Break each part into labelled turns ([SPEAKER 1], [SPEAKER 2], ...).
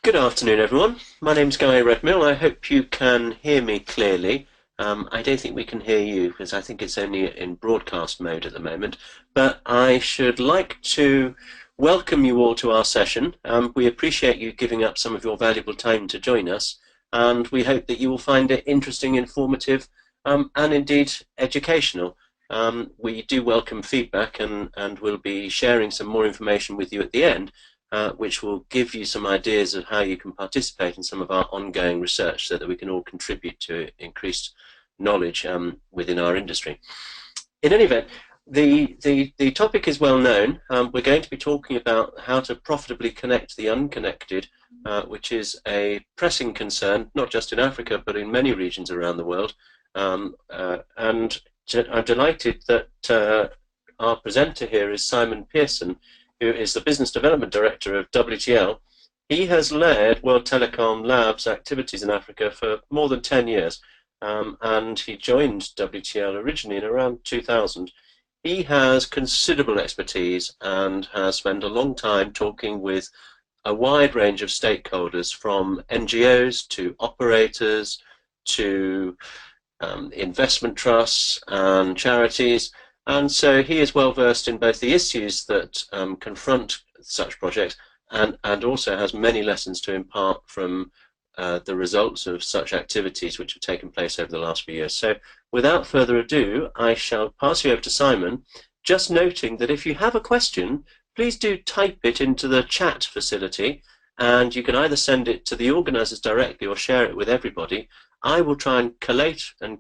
[SPEAKER 1] Good afternoon, everyone. My name's Guy Redmill. I hope you can hear me clearly. I don't think we can hear you because I think it's only in broadcast mode at the moment. But I should like to welcome you all to our session. We appreciate you giving up some of your valuable time to join us, and we hope that you will find it interesting, informative, and indeed educational. We do welcome feedback, and we'll be sharing some more information with you at the end. Which will give you some ideas of how you can participate in some of our ongoing research so that we can all contribute to increased knowledge within our industry. In any event, the topic is well known. We're going to be talking about how to profitably connect the unconnected, which is a pressing concern, not just in Africa, but in many regions around the world. And I'm delighted that our presenter here is Simon Pearson, who is the Business Development Director of WTL. He has led World Telecom Labs activities in Africa for more than 10 years, and he joined WTL originally in around 2000. He has considerable expertise and has spent a long time talking with a wide range of stakeholders, from NGOs to operators to investment trusts and charities. And so he is well versed in both the issues that confront such projects and also has many lessons to impart from the results of such activities which have taken place over the last few years. So without further ado, I shall pass you over to Simon, just noting that if you have a question, please do type it into the chat facility, and you can either send it to the organisers directly or share it with everybody. I will try and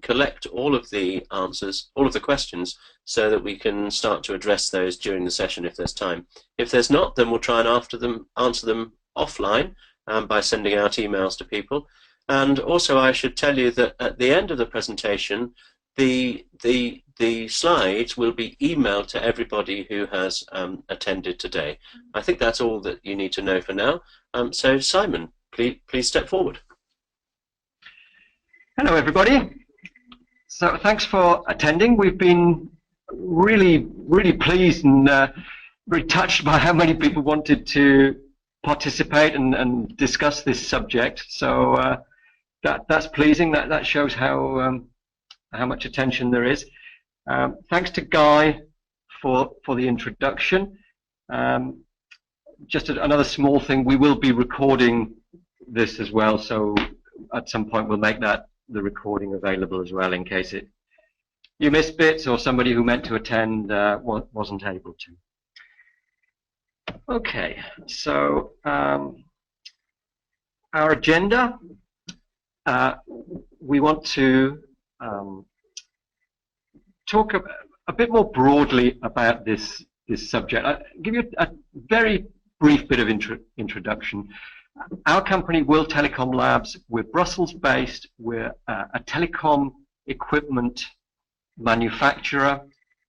[SPEAKER 1] collect all of the answers, all of the questions, so that we can start to address those during the session if there's time. If there's not, then we'll try and answer them offline by sending out emails to people. And also, I should tell you that at the end of the presentation, the slides will be emailed to everybody who has attended today. I think that's all that you need to know for now. So Simon, please step forward.
[SPEAKER 2] Hello, everybody. So thanks for attending. We've been really pleased and very touched by how many people wanted to participate and discuss this subject. So that's pleasing. That shows how much attention there is. Thanks to Guy for the introduction. Just another small thing, we will be recording this as well, so at some point we'll make the recording available as well, in case you missed bits or somebody who meant to attend wasn't able to. Okay, so our agenda, we want to talk a bit more broadly about this subject. I'll give you a very brief bit of introduction. Our company, World Telecom Labs, we're Brussels-based. We're a telecom equipment manufacturer.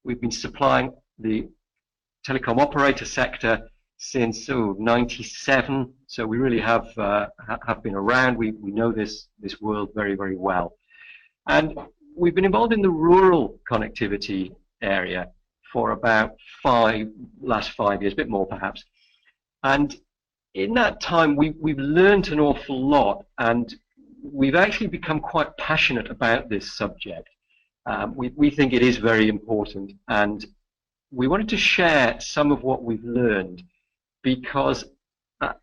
[SPEAKER 2] We've been supplying the telecom operator sector since '97. So we really have been around. We know this world very well. And we've been involved in the rural connectivity area for about last 5 years, a bit more perhaps. And in that time, we've learned an awful lot, and we've actually become quite passionate about this subject. We think it is very important, and we wanted to share some of what we've learned, because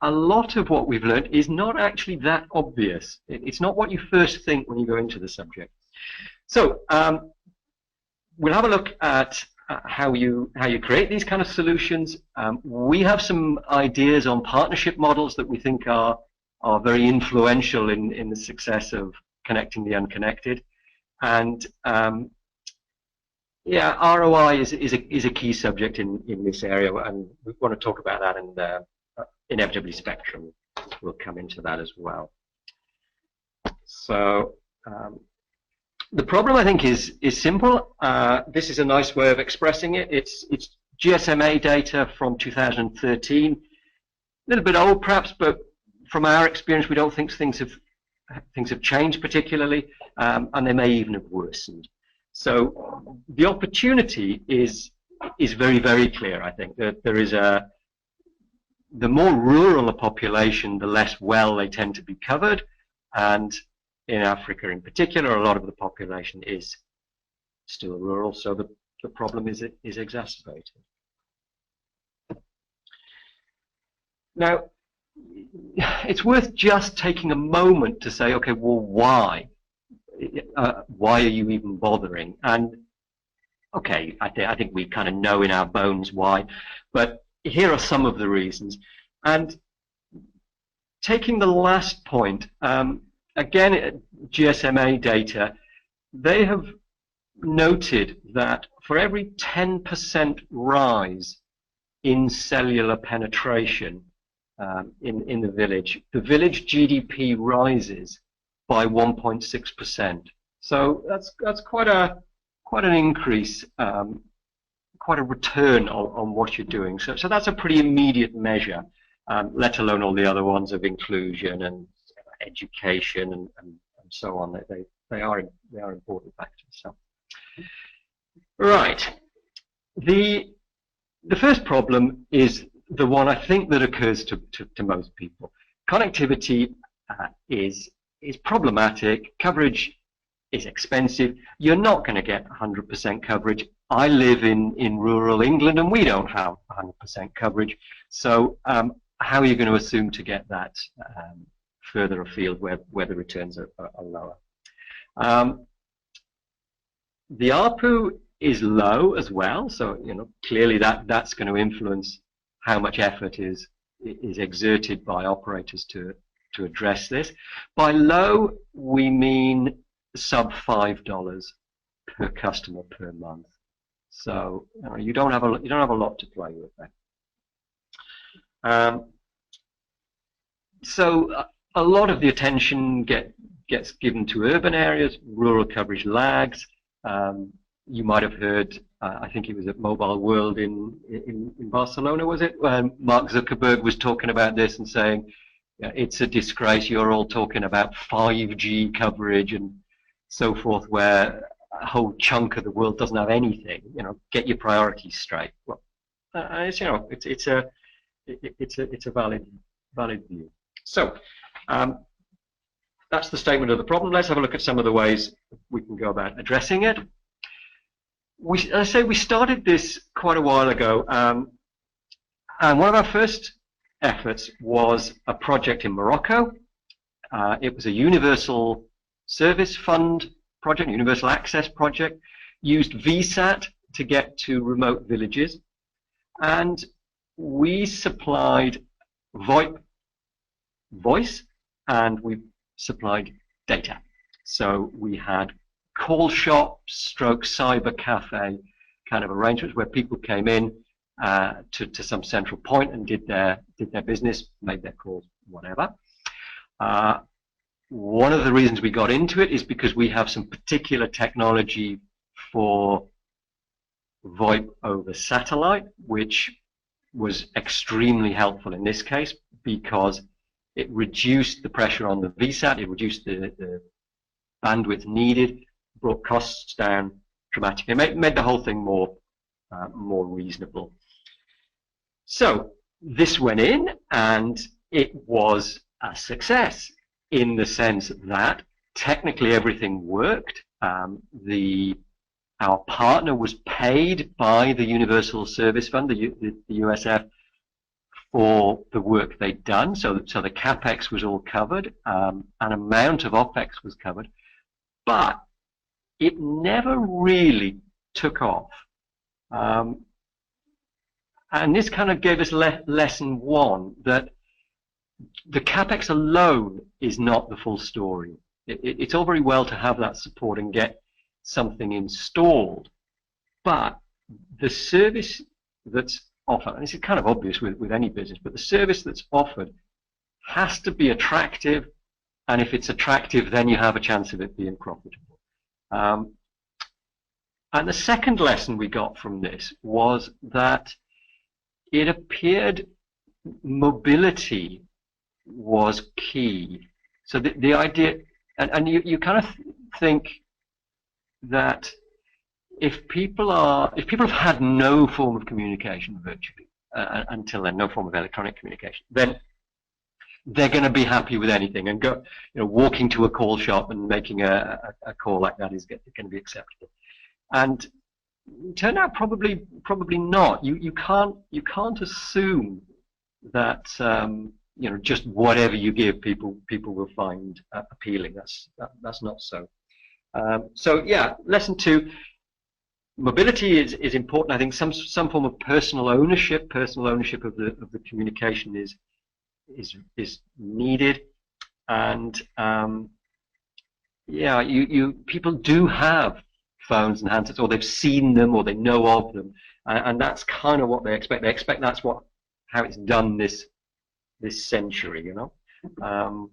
[SPEAKER 2] a lot of what we've learned is not actually that obvious. It's not what you first think when you go into the subject. So we'll have a look at how you create these kind of solutions. We have some ideas on partnership models that we think are very influential in the success of connecting the unconnected. And yeah, ROI is a key subject in this area, and we want to talk about that, and inevitably spectrum will come into that as well. So the problem, I think, is simple. This is a nice way of expressing it. It's GSMA data from 2013. A little bit old, perhaps, but from our experience, we don't think things have changed particularly, and they may even have worsened. So the opportunity is very clear. I think that there is the more rural a population, the less well they tend to be covered. And in Africa in particular, a lot of the population is still rural, so the problem is exacerbated. Now, it's worth just taking a moment to say, okay, well, why? Why are you even bothering? And okay, I think we kind of know in our bones why, but here are some of the reasons. And taking the last point, again, GSMA data, they have noted that for every 10% rise in cellular penetration in the village GDP rises by 1.6%. So that's quite an increase, quite a return on what you're doing. So that's a pretty immediate measure, let alone all the other ones of inclusion and education and so on. They are important factors. So, right, the first problem is the one I think that occurs to most people. Connectivity is problematic. Coverage is expensive. You're not going to get 100% coverage. I live in rural England and we don't have 100% coverage. So how are you going to assume to get that further afield where the returns are lower? The ARPU is low as well, so clearly that's going to influence how much effort is exerted by operators to address this. By low, we mean sub $5 per customer per month. So you don't have a lot to play with there. So a lot of the attention gets given to urban areas. Rural coverage lags. You might have heard, I think it was at Mobile World in Barcelona, was it? When Mark Zuckerberg was talking about this and saying, yeah, it's a disgrace, you're all talking about 5G coverage and so forth, where a whole chunk of the world doesn't have anything. Get your priorities straight. Well, it's a valid view. So that's the statement of the problem. Let's have a look at some of the ways we can go about addressing it. I say we started this quite a while ago, and one of our first efforts was a project in Morocco. It was a universal service fund project, universal access project, used VSAT to get to remote villages, and we supplied VoIP voice and we supplied data. So we had call shop stroke cyber cafe kind of arrangements where people came in to some central point and did their business, made their calls, whatever. One of the reasons we got into it is because we have some particular technology for VoIP over satellite, which was extremely helpful in this case because it reduced the pressure on the VSAT, it reduced the bandwidth needed, brought costs down dramatically, made the whole thing more reasonable. So this went in and it was a success in the sense that technically everything worked. Our partner was paid by the Universal Service Fund, the USF, for the work they'd done. So the CapEx was all covered, an amount of OpEx was covered, but it never really took off. And this kind of gave us lesson one, that the CapEx alone is not the full story. It's all very well to have that support and get something installed, but the service that's offered, and this is kind of obvious with any business, but the service that's offered has to be attractive, and if it's attractive, then you have a chance of it being profitable. And the second lesson we got from this was that it appeared mobility was key. So the idea, and you kind of think that if people have had no form of communication virtually, until then, no form of electronic communication, then they're going to be happy with anything, and go, walking to a call shop and making a call like that is going to be acceptable. And turned out probably not. You can't assume that just whatever you give people will find appealing. That's not so. So yeah, lesson 2. Mobility is important. I think some form of personal ownership of the communication is needed, and yeah, people do have phones and handsets, or they've seen them, or they know of them, and that's kind of what they expect. They expect that's how it's done this century, The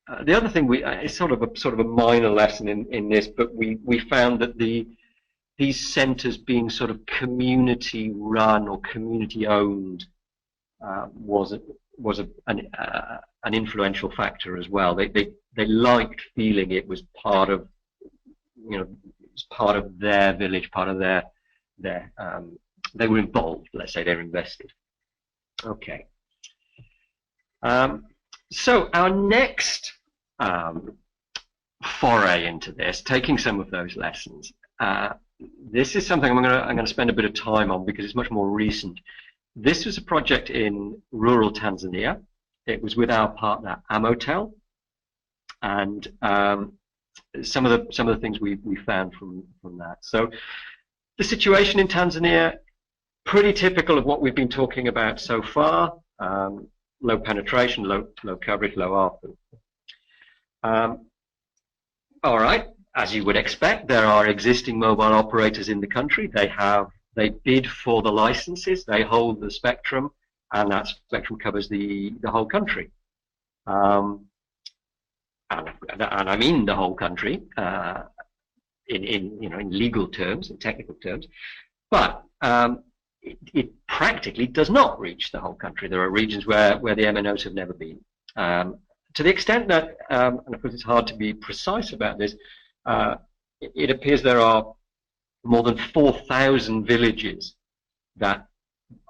[SPEAKER 2] other thing it's sort of a minor lesson in this, but we found that these centres being sort of community run or community owned was an influential factor as well. They liked feeling it was part of their village, part of their they were involved. Let's say they're invested. Okay. So our next foray into this, taking some of those lessons. This is something I'm going to spend a bit of time on because it's much more recent. This was a project in rural Tanzania. It was with our partner Amotel, and some of the things we found from that. So the situation in Tanzania, pretty typical of what we've been talking about so far. Low penetration, low coverage, low ARPU. All right. As you would expect, there are existing mobile operators in the country. They bid for the licenses, they hold the spectrum, and that spectrum covers the whole country. And I mean the whole country in legal terms, in technical terms. But it practically does not reach the whole country. There are regions where the MNOs have never been. To the extent that, and of course it's hard to be precise about this, it appears there are more than 4,000 villages that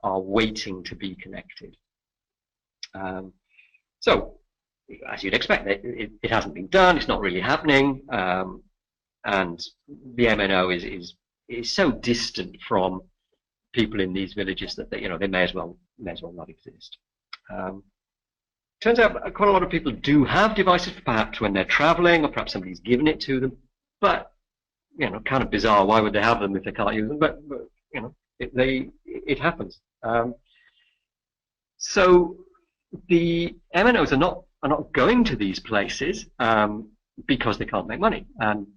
[SPEAKER 2] are waiting to be connected. So, as you'd expect, it hasn't been done. It's not really happening, and the MNO is so distant from people in these villages that they may as well not exist. Turns out quite a lot of people do have devices, perhaps when they're traveling, or perhaps somebody's given it to them. But kind of bizarre. Why would they have them if they can't use them? But it happens. So the MNOs are not going to these places because they can't make money. And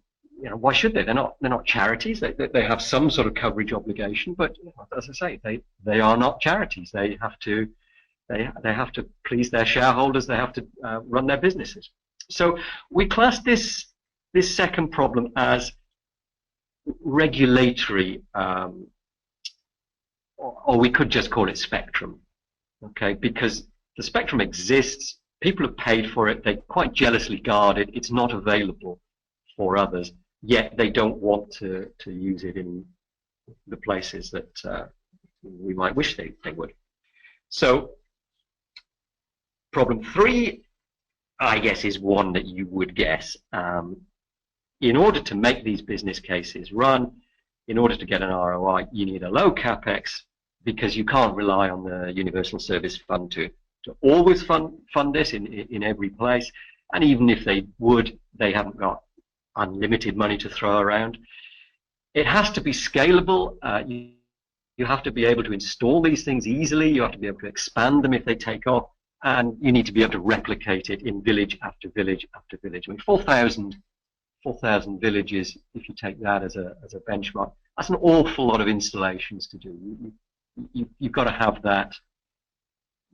[SPEAKER 2] why should they? They're not charities. They have some sort of coverage obligation. But as I say, they are not charities. They have to please their shareholders. They have to run their businesses. So we class this second problem as regulatory, or we could just call it spectrum, okay? Because the spectrum exists, people have paid for it, they quite jealously guard it, it's not available for others, yet they don't want to use it in the places that we might wish they would. So problem 3, I guess, is one that you would guess. In order to make these business cases run, in order to get an ROI, you need a low capex, because you can't rely on the Universal Service Fund to always fund this in every place. And even if they would, they haven't got unlimited money to throw around. It has to be scalable. You have to be able to install these things easily. You have to be able to expand them if they take off. And you need to be able to replicate it in village after village after village. I mean, 4,000 villages, if you take that as a benchmark, that's an awful lot of installations to do. You've got to have that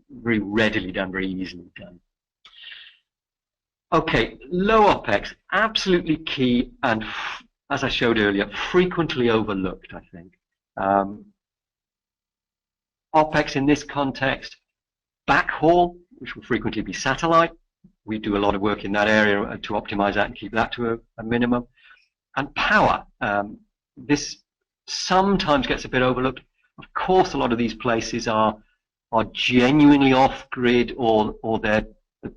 [SPEAKER 2] very readily done, very easily done. Okay, low OPEX, absolutely key, and as I showed earlier, frequently overlooked, I think. OPEX in this context, backhaul, which will frequently be satellite. We do a lot of work in that area to optimize that and keep that to a minimum. And power, this sometimes gets a bit overlooked. Of course, a lot of these places are genuinely off-grid, or their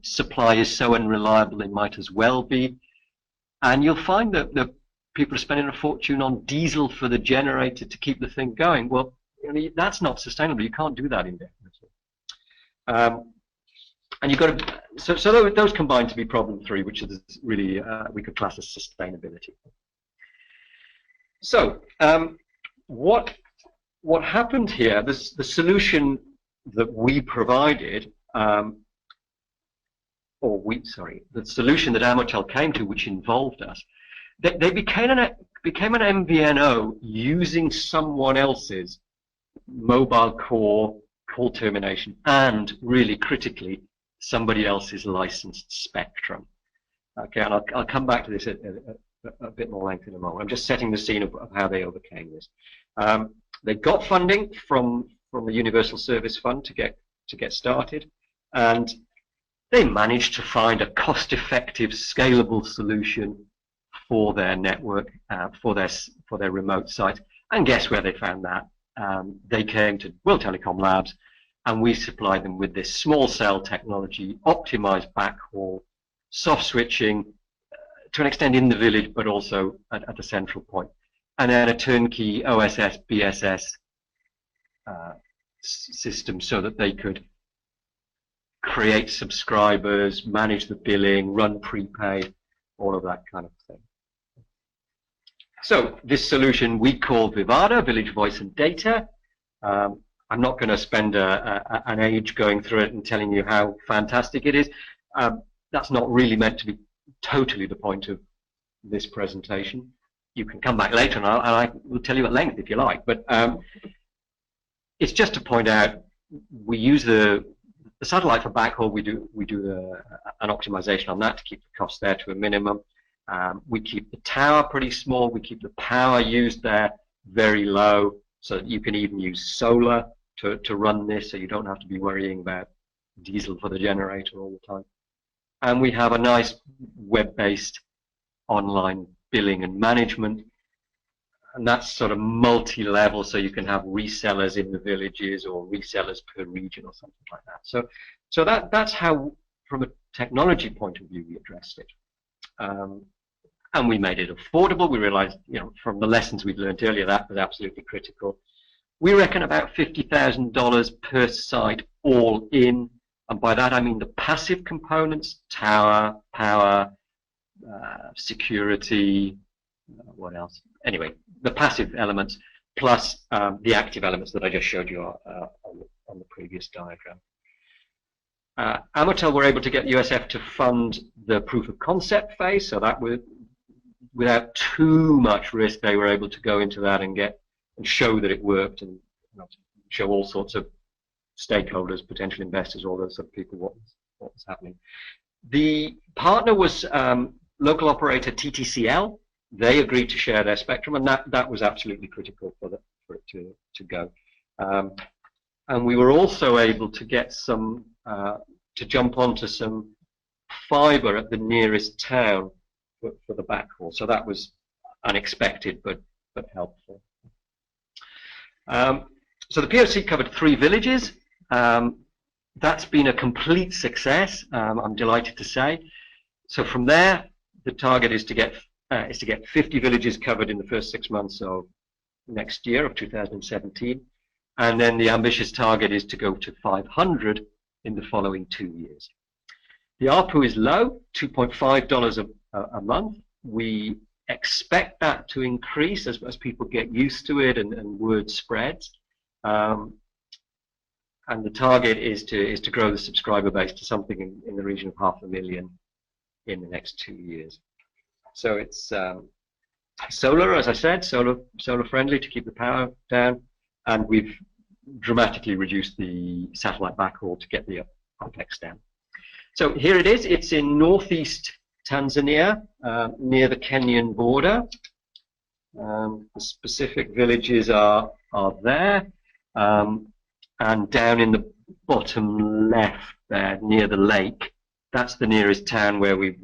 [SPEAKER 2] supply is so unreliable they might as well be. And you'll find that people are spending a fortune on diesel for the generator to keep the thing going. Well, that's not sustainable. You can't do that indefinitely. And you've got to, so those combine to be problem 3, which is really, we could class as sustainability. So what happened here, the solution that we provided, the solution that Amotel came to, which involved us, they became an MVNO using someone else's mobile core call termination, and really critically, somebody else's licensed spectrum. Okay, and I'll come back to this a bit more length in a moment. I'm just setting the scene of how they overcame this. They got funding from the Universal Service Fund to get started, and they managed to find a cost-effective, scalable solution for their network, for their remote site. And guess where they found that? They came to World Telecom Labs, and we supplied them with this small cell technology, optimized backhaul, soft switching, to an extent in the village, but also at a central point. And then a turnkey OSS, BSS system, so that they could create subscribers, manage the billing, run prepaid, all of that kind of thing. So this solution we call Vivada, Village Voice and Data. I'm not going to spend an age going through it and telling you how fantastic it is. That's not really meant to be totally the point of this presentation. You can come back later and I will tell you at length if you like. But it's just to point out, we use the satellite for backhaul. We do an optimization on that to keep the cost there to a minimum. We keep the tower pretty small. We keep the power used there very low, so that you can even use solar to run this, so you don't have to be worrying about diesel for the generator all the time. And we have a nice web-based online billing and management, and that's sort of multi-level, so you can have resellers in the villages or resellers per region or something like that. So that's how, from a technology point of view, we addressed it. And we made it affordable. We realized, from the lessons we'd learned earlier, that was absolutely critical. We reckon about $50,000 per site all in. And by that I mean the passive components, tower, power, security, what else? Anyway, the passive elements plus the active elements that I just showed you on the previous diagram. Amotel were able to get USF to fund the proof of concept phase, so that was, without too much risk, they were able to go into that and show that it worked, and show all sorts of stakeholders, potential investors, all those sort of people what was happening. The partner was local operator TTCL. They agreed to share their spectrum, and that was absolutely critical for it to go. And we were also able to get some to jump onto some fiber at the nearest town for the backhaul. So that was unexpected but helpful. So the POC covered 3 villages. That's been a complete success, I'm delighted to say. So from there, the target is to get 50 villages covered in the first 6 months of next year, of 2017. And then the ambitious target is to go to 500 in the following 2 years. The ARPU is low, $2.5 a month. We expect that to increase as people get used to it and word spreads. And the target is to grow the subscriber base to something in the region of 500,000 in the next 2 years. So it's solar, as I said, solar friendly to keep the power down, and we've dramatically reduced the satellite backhaul to get the OpEx down. So here it is. It's in northeast Tanzania, near the Kenyan border. The specific villages are there, and down in the bottom left there, near the lake, that's the nearest town where we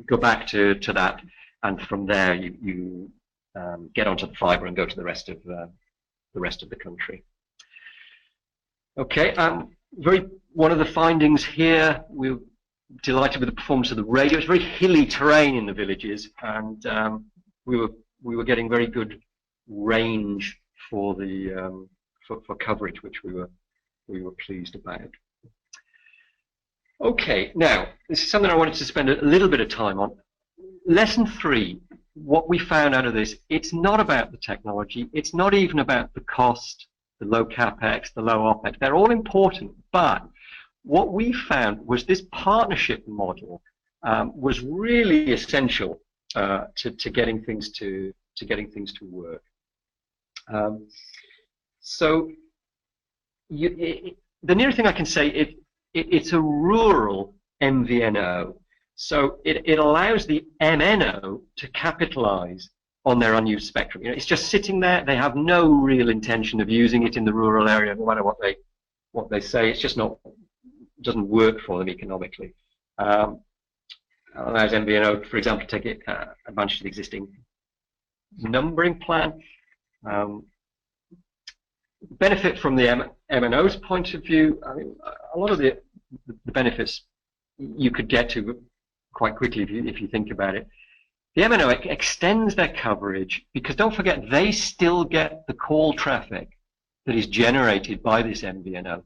[SPEAKER 2] go back to that, and from there you get onto the fibre and go to the rest of the country. Okay, one of the findings here, we were delighted with the performance of the radio. It's very hilly terrain in the villages, and we were getting very good range for the for coverage, which we were pleased about. Okay, now this is something I wanted to spend a little bit of time on. Lesson 3. What we found out of this, it's not about the technology, it's not even about the cost, the low capex, the low opex. They're all important, but what we found was this partnership model was really essential to getting things to work. So the nearest thing I can say, it's a rural MVNO. So it allows the MNO to capitalize on their unused spectrum. You know, it's just sitting there. They have no real intention of using it in the rural area, no matter what they say. It's just doesn't work for them economically. Allows MVNO, for example, to take advantage of the existing numbering plan. Benefit from the MNO's point of view. I mean, a lot of the benefits you could get to quite quickly if you think about it. The MNO extends their coverage because, don't forget, they still get the call traffic that is generated by this MVNO,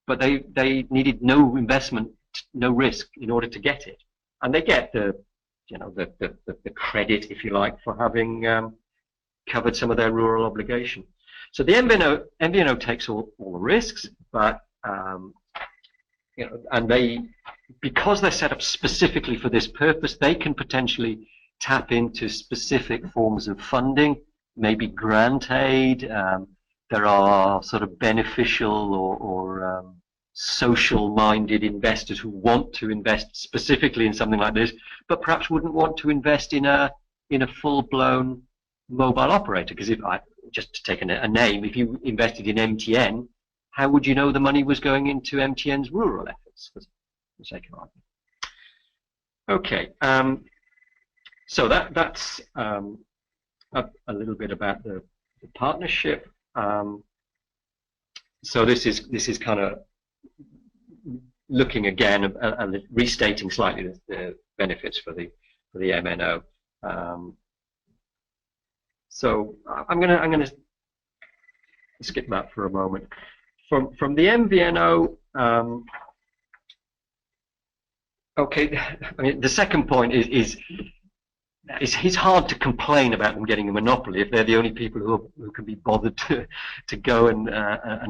[SPEAKER 2] but they needed no investment, no risk in order to get it, and they get the credit, if you like, for having covered some of their rural obligation. So the MVNO takes all the risks, but and because they're set up specifically for this purpose, they can potentially tap into specific forms of funding, maybe grant aid. There are sort of beneficial or social-minded investors who want to invest specifically in something like this, but perhaps wouldn't want to invest in a full-blown mobile operator. Because just to take a name, if you invested in MTN, how would you know the money was going into MTN's rural efforts? For the sake of argument. Okay, so that's a little bit about the partnership. So this is kind of looking again and restating slightly the benefits for the MNO. So I'm gonna skip that for a moment. From the MVNO. Okay, I mean, the second point is it's hard to complain about them getting a monopoly if they're the only people who can be bothered to go and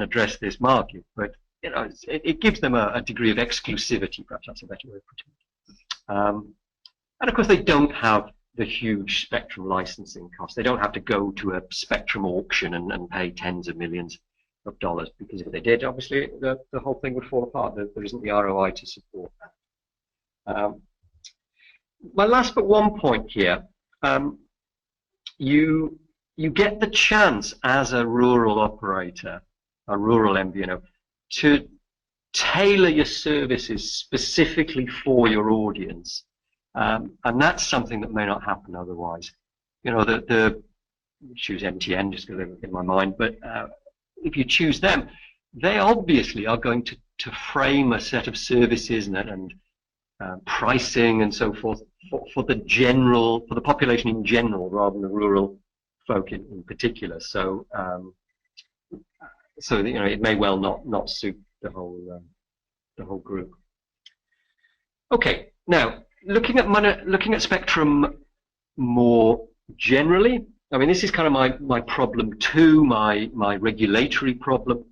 [SPEAKER 2] address this market. But you know, it gives them a degree of exclusivity, perhaps that's a better way of putting it. And of course, they don't have the huge spectrum licensing costs. They don't have to go to a spectrum auction and pay tens of millions of dollars, because if they did, obviously the whole thing would fall apart. There isn't the ROI to support that. My last but one point here, you get the chance as a rural operator, a rural MVNO, to tailor your services specifically for your audience, and that's something that may not happen otherwise. You know, choose MTN just because they're in my mind, but if you choose them, they obviously are going to frame a set of services and pricing and so forth for the population in general, rather than the rural folk in particular. So so you know, it may well not suit the whole group. Okay, now looking at spectrum more generally. I mean, this is kind of my problem too, my regulatory problem.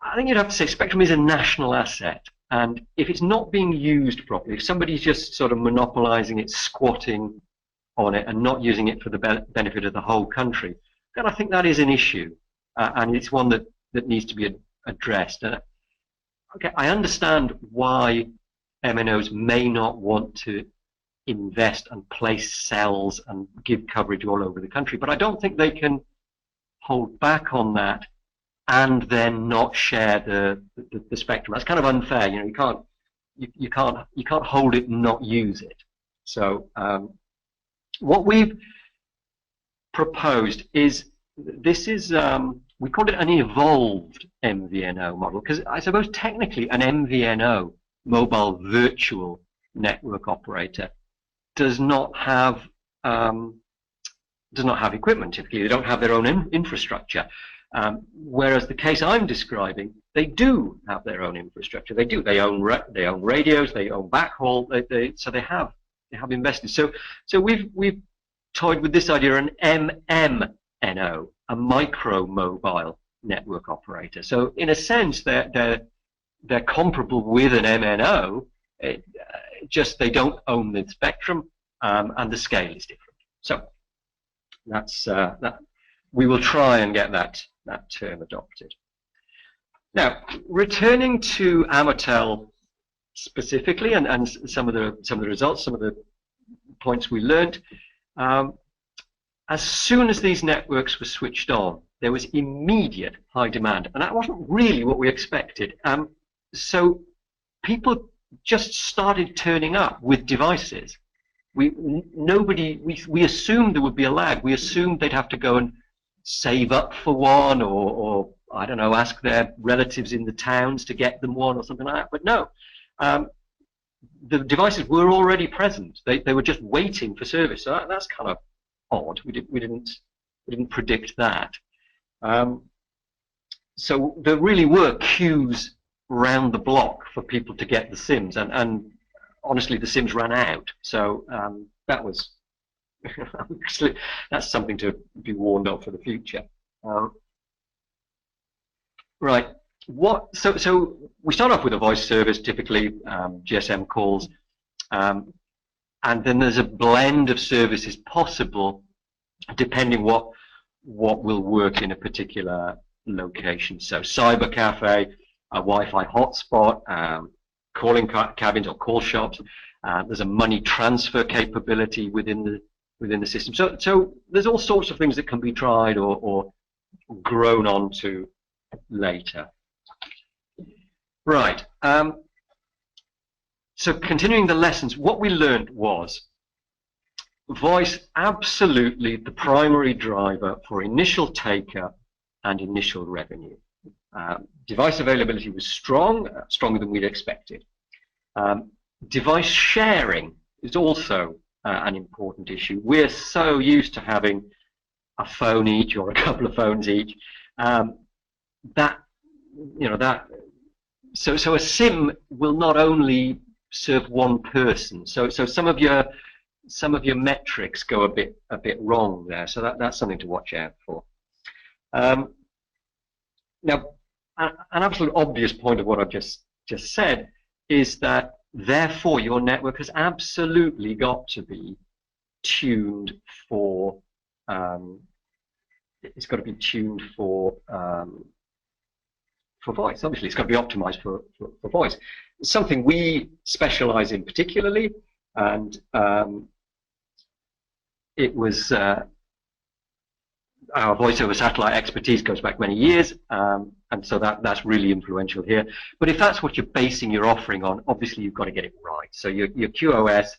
[SPEAKER 2] I think you'd have to say spectrum is a national asset. And if it's not being used properly, if somebody's just sort of monopolizing it, squatting on it, and not using it for the benefit of the whole country, then I think that is an issue, and it's one that needs to be addressed. Okay, I understand why MNOs may not want to invest and place cells and give coverage all over the country, but I don't think they can hold back on that and then not share the spectrum. That's kind of unfair. You know, you can't hold it and not use it. So what we've proposed is, this is, we call it an evolved MVNO model, because I suppose technically an MVNO, mobile virtual network operator, does not have equipment. Typically, they don't have their own infrastructure. Whereas the case I'm describing, they do have their own infrastructure. They do. They own radios. They own backhaul. So they have invested. So we've toyed with this idea, an MMNO, a micro mobile network operator. So in a sense, they're comparable with an MNO. Just they don't own the spectrum, and the scale is different. So that's that. We will try and get that term adopted. Now, returning to Amatel specifically, and some of the results, some of the points we learned. As soon as these networks were switched on, there was immediate high demand, and that wasn't really what we expected. So people just started turning up with devices. We assumed there would be a lag. We assumed they'd have to go and save up for one, or I don't know, ask their relatives in the towns to get them one or something like that. But no, the devices were already present. They were just waiting for service. So that's kind of odd. We didn't predict that. So there really were queues round the block for people to get the SIMs, and honestly, the SIMs ran out. So that was that's something to be warned of for the future. Right. So we start off with a voice service, typically GSM calls, and then there's a blend of services possible depending what will work in a particular location. So cyber cafe, a Wi-Fi hotspot, calling cabins or call shops. There's a money transfer capability within the system. So there's all sorts of things that can be tried or grown onto later. Right. So continuing the lessons, what we learned was voice absolutely the primary driver for initial take-up and initial revenue. Device availability was strong, stronger than we'd expected. Device sharing is also an important issue. We're so used to having a phone each or a couple of phones each so a SIM will not only serve one person. So some of your metrics go a bit wrong there. So that's something to watch out for. Now, an absolute obvious point of what I've just said is that therefore your network has absolutely got to be tuned for it's got to be tuned for voice. Obviously, it's got to be optimized for voice. It's something we specialize in particularly, and it was our voice over satellite expertise goes back many years, and so that's really influential here. But if that's what you're basing your offering on, obviously you've got to get it right. So your QoS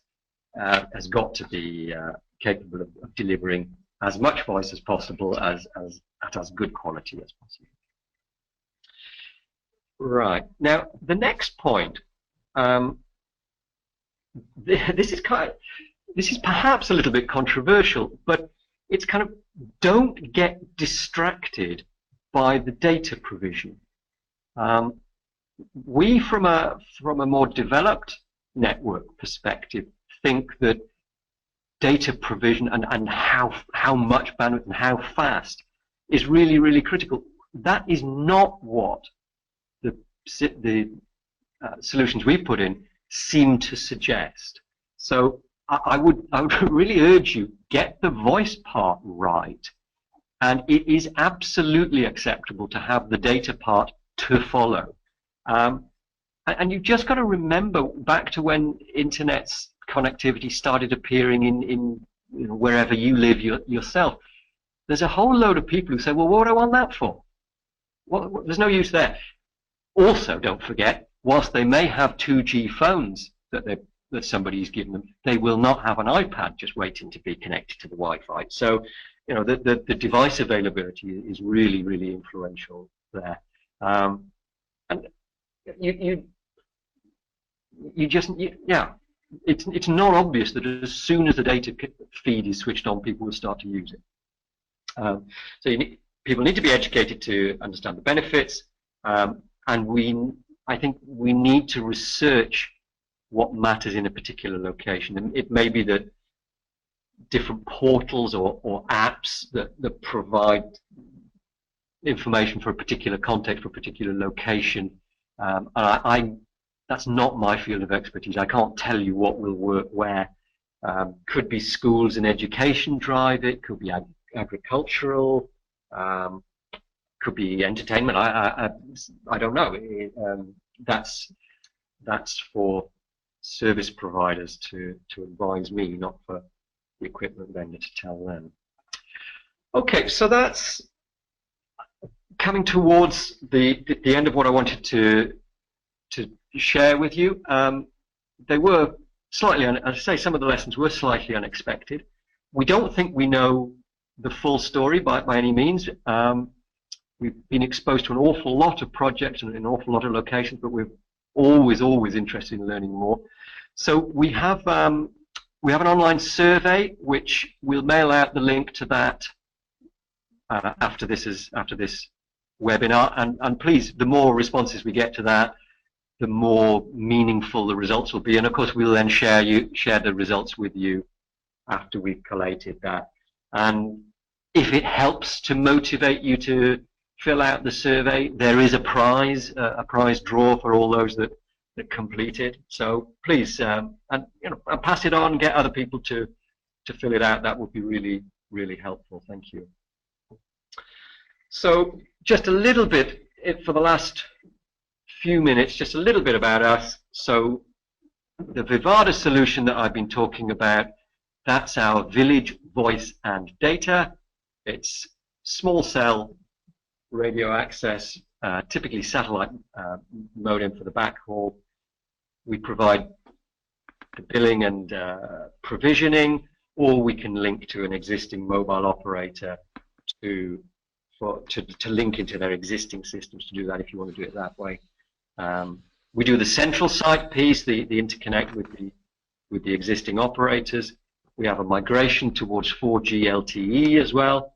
[SPEAKER 2] has got to be capable of delivering as much voice as possible at as good quality as possible. Right. Now, the next point, this is perhaps a little bit controversial, but it's kind of, don't get distracted by the data provision. We, from a more developed network perspective, think that data provision and how much bandwidth and how fast is really, really critical. That is not what the solutions we put in seem to suggest. So I would really urge you, get the voice part right, and it is absolutely acceptable to have the data part to follow. And you've just got to remember back to when internet's connectivity started appearing in wherever you live yourself. There's a whole load of people who say, well, what do I want that for? Well, there's no use there. Also, don't forget, whilst they may have 2G phones that somebody's given them, they will not have an iPad just waiting to be connected to the Wi-Fi. So the device availability is really, really influential there. And you just, yeah, it's not obvious that as soon as the data feed is switched on, people will start to use it. So people need to be educated to understand the benefits, and I think we need to research what matters in a particular location. And it may be that different portals or apps that provide information for a particular context, for a particular location. That's not my field of expertise. I can't tell you what will work where. Could be schools and education drive it, could be agricultural, could be entertainment. I don't know. That's for service providers to advise me, not for the equipment vendor to tell them. Okay, so that's coming towards the end of what I wanted to share with you. They were slightly, as I say, some of the lessons were slightly unexpected. We don't think we know the full story by any means. We've been exposed to an awful lot of projects and an awful lot of locations, but we're always interested in learning more. So we have an online survey which we'll mail out the link to that after this webinar. And please, the more responses we get to that, the more meaningful the results will be. And of course, we'll then share the results with you after we've collated that. And if it helps to motivate you to fill out the survey, there is a prize draw for all those that complete it. So please, and pass it on, get other people to fill it out. That would be really, really helpful. Thank you. So just a little bit for the last few minutes, just a little bit about us. So the Vivada solution that I've been talking about, that's our village voice and data. It's small cell radio access, typically satellite modem for the backhaul. We provide the billing and provisioning, or we can link to an existing mobile operator to link into their existing systems to do that if you want to do it that way. We do the central site piece, the interconnect with the existing operators. We have a migration towards 4G LTE as well.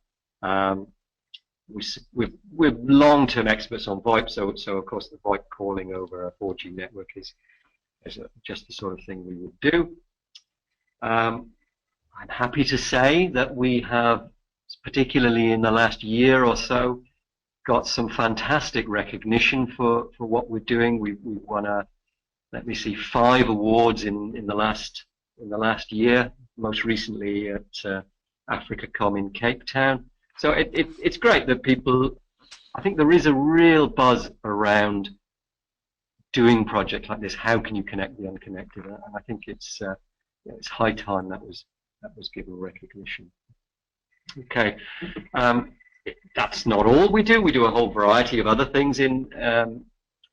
[SPEAKER 2] We're long-term experts on VoIP, so of course the VoIP calling over a 4G network is just the sort of thing we would do. I'm happy to say that we have, particularly in the last year or so, got some fantastic recognition for what we're doing. We've won let me see, 5 awards in the last year. Most recently at AfricaCom in Cape Town. So it's great that people, I think there is a real buzz around doing projects like this. How can you connect the unconnected? And I think it's high time that was given recognition. Okay, that's not all we do. We do a whole variety of other things in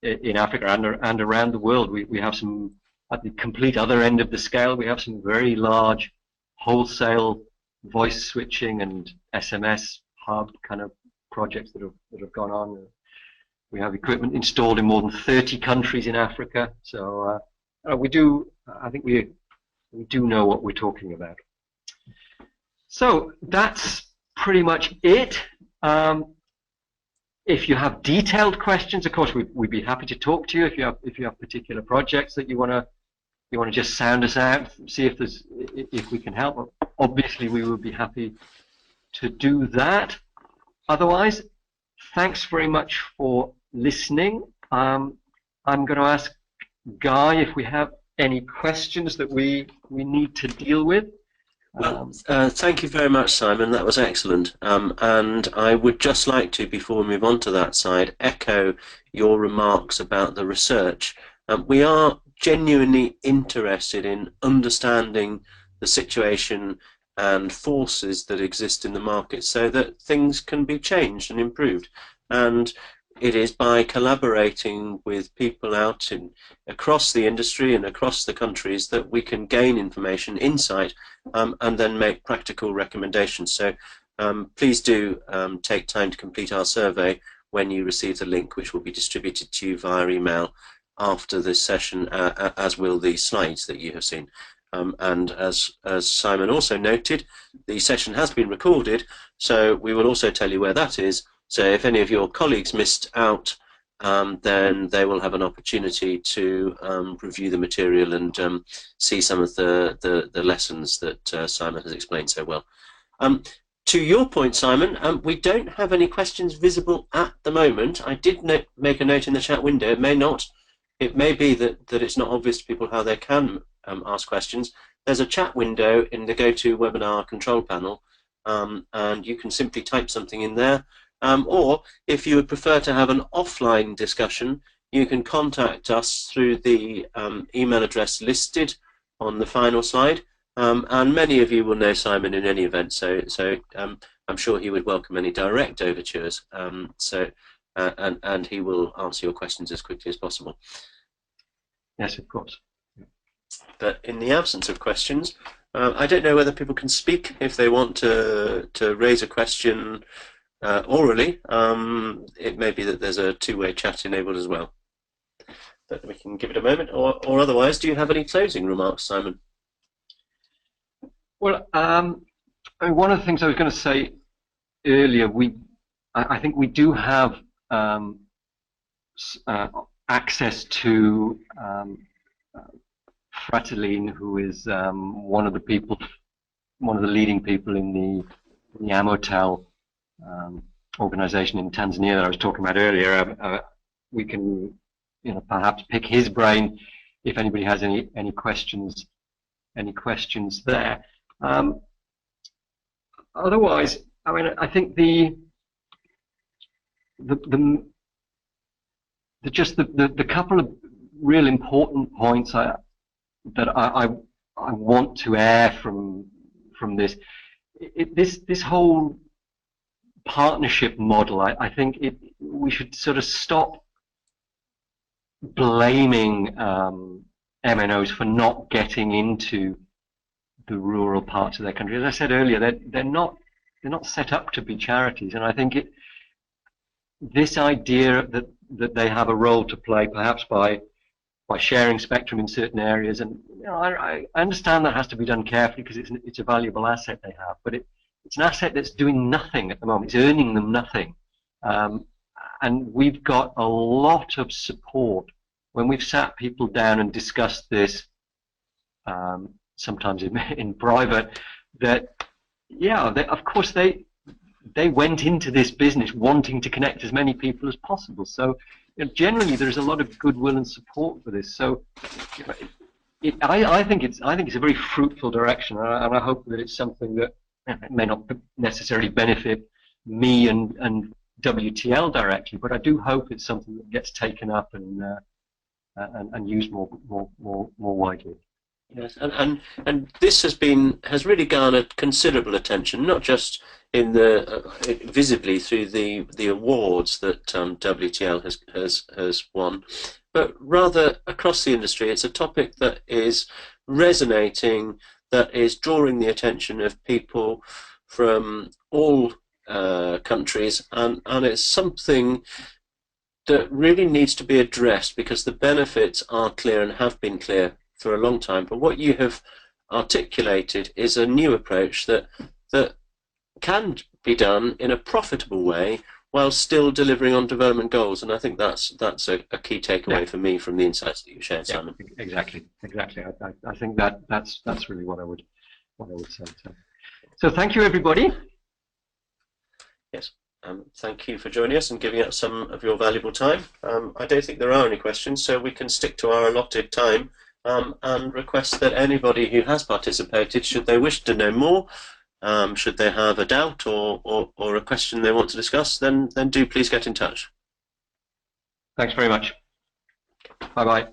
[SPEAKER 2] Africa and around the world. We have some, at the complete other end of the scale, we have some very large wholesale voice switching and SMS hub kind of projects that have gone on. We have equipment installed in more than 30 countries in Africa. So I think we do know what we're talking about. So that's pretty much it. If you have detailed questions, of course, we'd be happy to talk to you. If you have particular projects that you want to just sound us out, see if we can help. Obviously, we would be happy to do that. Otherwise, thanks very much for listening. I'm going to ask Guy if we have any questions that we need to deal with.
[SPEAKER 1] Thank you very much, Simon. That was excellent. And I would just like to, before we move on to that side, echo your remarks about the research. We are genuinely interested in understanding the situation and forces that exist in the market so that things can be changed and improved. And it is by collaborating with people out across the industry and across the countries that we can gain information, insight, and then make practical recommendations. So please do take time to complete our survey when you receive the link, which will be distributed to you via email after this session, as will the slides that you have seen. And as Simon also noted, the session has been recorded, so we will also tell you where that is. So if any of your colleagues missed out, then they will have an opportunity to review the material and see some of the lessons that Simon has explained so well. To your point, Simon, we don't have any questions visible at the moment. I did make a note in the chat window. It may be that it's not obvious to people how they can ask questions. There's a chat window in the GoToWebinar control panel, and you can simply type something in there. Or if you would prefer to have an offline discussion, you can contact us through the email address listed on the final slide. And many of you will know Simon in any event, so I'm sure he would welcome any direct overtures. And he will answer your questions as quickly as possible.
[SPEAKER 2] Yes, of course.
[SPEAKER 1] But in the absence of questions, I don't know whether people can speak if they want to raise a question orally. It may be that there's a two-way chat enabled as well. But we can give it a moment, or otherwise, do you have any closing remarks, Simon?
[SPEAKER 2] Well, one of the things I was going to say earlier, I think we do have access to Fratelline, who is one of the leading people in the Amotel organization in Tanzania that I was talking about earlier. We can, perhaps pick his brain if anybody has any questions there. Otherwise, I mean, I think the couple of real important points that I want to air from this, this whole partnership model. I think we should sort of stop blaming MNOs for not getting into the rural parts of their country. As I said earlier, they're not set up to be charities, and I think this idea that they have a role to play, perhaps by sharing spectrum in certain areas, and I understand that has to be done carefully because it's a valuable asset they have, but it's an asset that's doing nothing at the moment. It's earning them nothing, and we've got a lot of support when we've sat people down and discussed this. Sometimes in private, that of course they went into this business wanting to connect as many people as possible. So generally there's a lot of goodwill and support for this. So I think it's a very fruitful direction, and I hope that it's something that it may not necessarily benefit me and WTL directly, but I do hope it's something that gets taken up and used more widely.
[SPEAKER 1] Yes, and this has really garnered considerable attention, not just in visibly through the awards that WTL has won, but rather across the industry. It's a topic that is resonating, that is drawing the attention of people from all countries, and it's something that really needs to be addressed because the benefits are clear and have been clear for a long time. But what you have articulated is a new approach that can be done in a profitable way while still delivering on development goals, and I think that's a key takeaway for me from the insights that you shared, Simon.
[SPEAKER 2] Exactly. I think that's really what I would say. So thank you, everybody.
[SPEAKER 1] Yes. Thank you for joining us and giving up some of your valuable time. I don't think there are any questions, so we can stick to our allotted time and request that anybody who has participated, should they wish to know more, should they have a doubt or a question they want to discuss, then do please get in touch.
[SPEAKER 2] Thanks very much. Bye-bye.